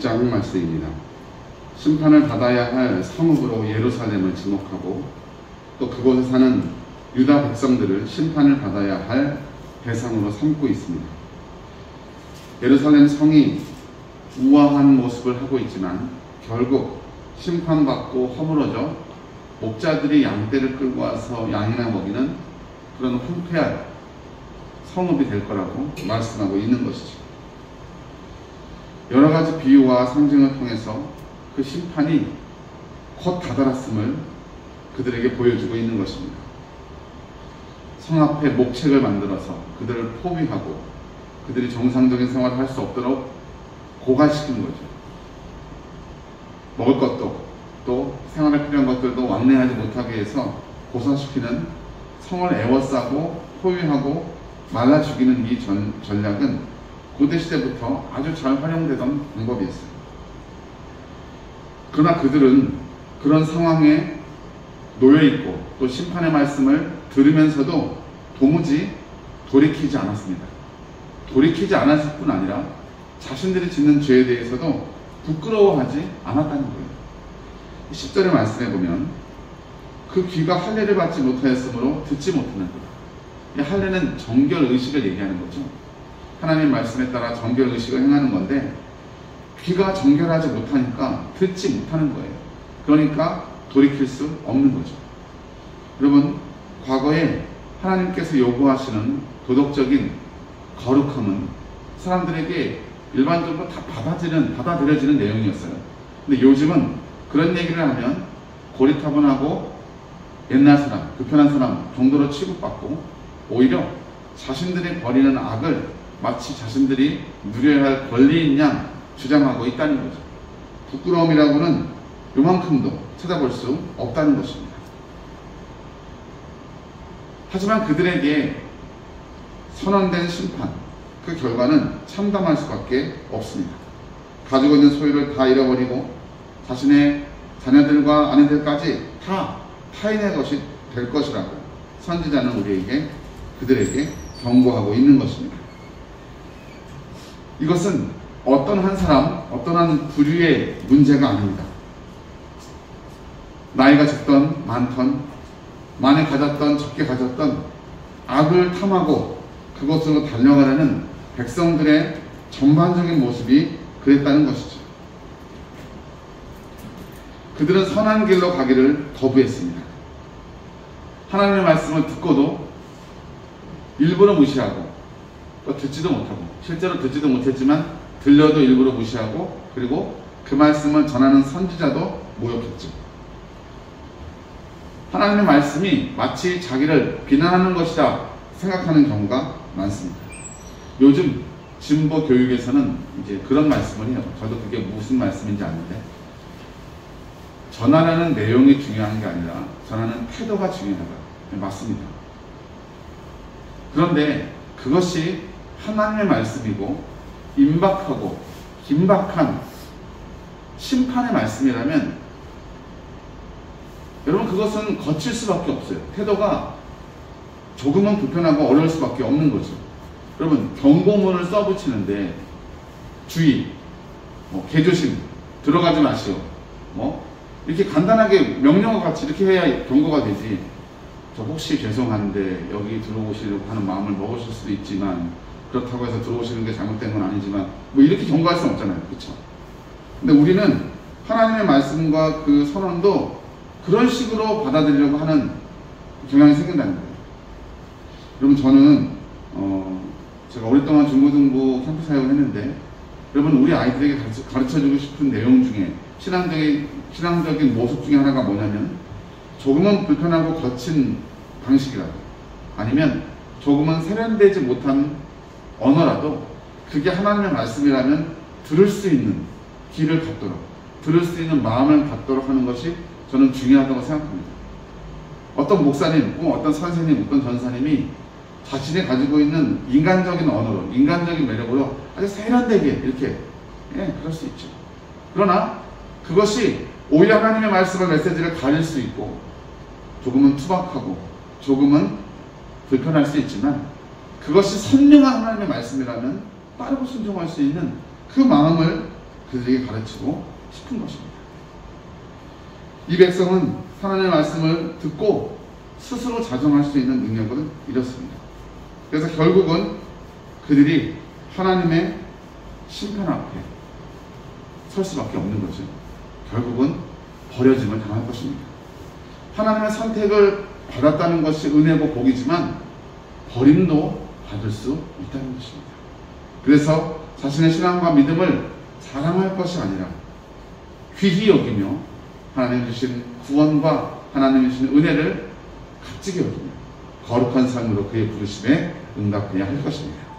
6장 말씀입니다. 심판을 받아야 할 성읍으로 예루살렘을 지목하고 또 그곳에 사는 유다 백성들을 심판을 받아야 할 대상으로 삼고 있습니다. 예루살렘 성이 우아한 모습을 하고 있지만 결국 심판받고 허물어져 목자들이 양떼를 끌고 와서 양이나 먹이는 그런 황폐한 성읍이 될 거라고 말씀하고 있는 것이죠. 여러 가지 비유와 상징을 통해서 그 심판이 곧 다다랐음을 그들에게 보여주고 있는 것입니다. 성 앞에 목책을 만들어서 그들을 포위하고 그들이 정상적인 생활을 할 수 없도록 고갈시키는 거죠. 먹을 것도 또 생활에 필요한 것들도 왕래하지 못하게 해서 고사시키는, 성을 애워싸고 포위하고 말라 죽이는 이 전략은 고대 시대부터 아주 잘 활용되던 방법이었어요. 그러나 그들은 그런 상황에 놓여있고 또 심판의 말씀을 들으면서도 도무지 돌이키지 않았습니다. 돌이키지 않았을 뿐 아니라 자신들이 짓는 죄에 대해서도 부끄러워하지 않았다는 거예요. 10절의 말씀에 보면 그 귀가 할례를 받지 못하였으므로 듣지 못하는 거예요. 이 할례는 정결의식을 얘기하는 거죠. 하나님의 말씀에 따라 정결의식을 행하는 건데 귀가 정결하지 못하니까 듣지 못하는 거예요. 그러니까 돌이킬 수 없는 거죠. 여러분, 과거에 하나님께서 요구하시는 도덕적인 거룩함은 사람들에게 일반적으로 다 받아들여지는 내용이었어요. 근데 요즘은 그런 얘기를 하면 고리타분하고 옛날 사람, 불편한 사람 정도로 취급받고 오히려 자신들이 벌이는 악을 마치 자신들이 누려야 할 권리인 양 주장하고 있다는 거죠. 부끄러움이라고는 요만큼도 찾아볼 수 없다는 것입니다. 하지만 그들에게 선언된 심판, 그 결과는 참담할 수밖에 없습니다. 가지고 있는 소유를 다 잃어버리고 자신의 자녀들과 아내들까지 다 타인의 것이 될 것이라고 선지자는 그들에게 경고하고 있는 것입니다. 이것은 어떤 한 사람, 어떤 한 부류의 문제가 아닙니다. 나이가 적던 많던, 많이 가졌던 적게 가졌던, 악을 탐하고 그것으로 달려가려는 백성들의 전반적인 모습이 그랬다는 것이죠. 그들은 선한 길로 가기를 거부했습니다. 하나님의 말씀을 듣고도 일부러 무시하고 또 듣지도 못하고, 실제로 듣지도 못했지만 들려도 일부러 무시하고, 그리고 그 말씀을 전하는 선지자도 모욕했죠. 하나님의 말씀이 마치 자기를 비난하는 것이다 생각하는 경우가 많습니다. 요즘 진보 교육에서는 이제 그런 말씀을 해요. 저도 그게 무슨 말씀인지 아는데, 전하라는 내용이 중요한 게 아니라 전하는 태도가 중요하다. 맞습니다. 그런데 그것이 하나님의 말씀이고 임박하고 긴박한 심판의 말씀이라면 여러분, 그것은 거칠 수밖에 없어요. 태도가 조금은 불편하고 어려울 수밖에 없는 거죠. 여러분, 경고문을 써붙이는데 주의, 개조심, 들어가지 마시오, 이렇게 간단하게 명령어 같이 이렇게 해야 경고가 되지. 저 혹시 죄송한데 여기 들어오시려고 하는 마음을 먹으실 수도 있지만, 그렇다고 해서 들어오시는 게 잘못된 건 아니지만, 이렇게 경고할 수는 없잖아요. 그렇죠? 근데 우리는 하나님의 말씀과 그 선언도 그런 식으로 받아들이려고 하는 경향이 생긴다는 거예요. 여러분, 저는 제가 오랫동안 중고등부 캠프 사역을 했는데, 여러분, 우리 아이들에게 가르쳐주고 싶은 내용 중에 신앙적인 모습 중에 하나가 뭐냐면, 조금은 불편하고 거친 방식이라도, 아니면 조금은 세련되지 못한 언어라도 그게 하나님의 말씀이라면 들을 수 있는 귀를 갖도록, 들을 수 있는 마음을 갖도록 하는 것이 저는 중요하다고 생각합니다. 어떤 목사님, 어떤 선생님, 어떤 전사님이 자신이 가지고 있는 인간적인 언어로, 인간적인 매력으로 아주 세련되게 이렇게, 그럴 수 있죠. 그러나 그것이 오히려 하나님의 말씀과 메시지를 가릴 수 있고, 조금은 투박하고 조금은 불편할 수 있지만, 그것이 선명한 하나님의 말씀이라면 빠르고 순종할 수 있는 그 마음을 그들에게 가르치고 싶은 것입니다. 이 백성은 하나님의 말씀을 듣고 스스로 자정할 수 있는 능력을 잃었습니다. 그래서 결국은 그들이 하나님의 심판 앞에 설 수밖에 없는 거죠. 결국은 버려짐을 당할 것입니다. 하나님의 선택을 받았다는 것이 은혜고 복이지만 버림도 받을 수 있다는 것입니다. 그래서 자신의 신앙과 믿음을 자랑할 것이 아니라 귀히 여기며 하나님 주신 구원과 하나님 주신 은혜를 값지게 여기며 거룩한 삶으로 그의 부르심에 응답해야 할 것입니다.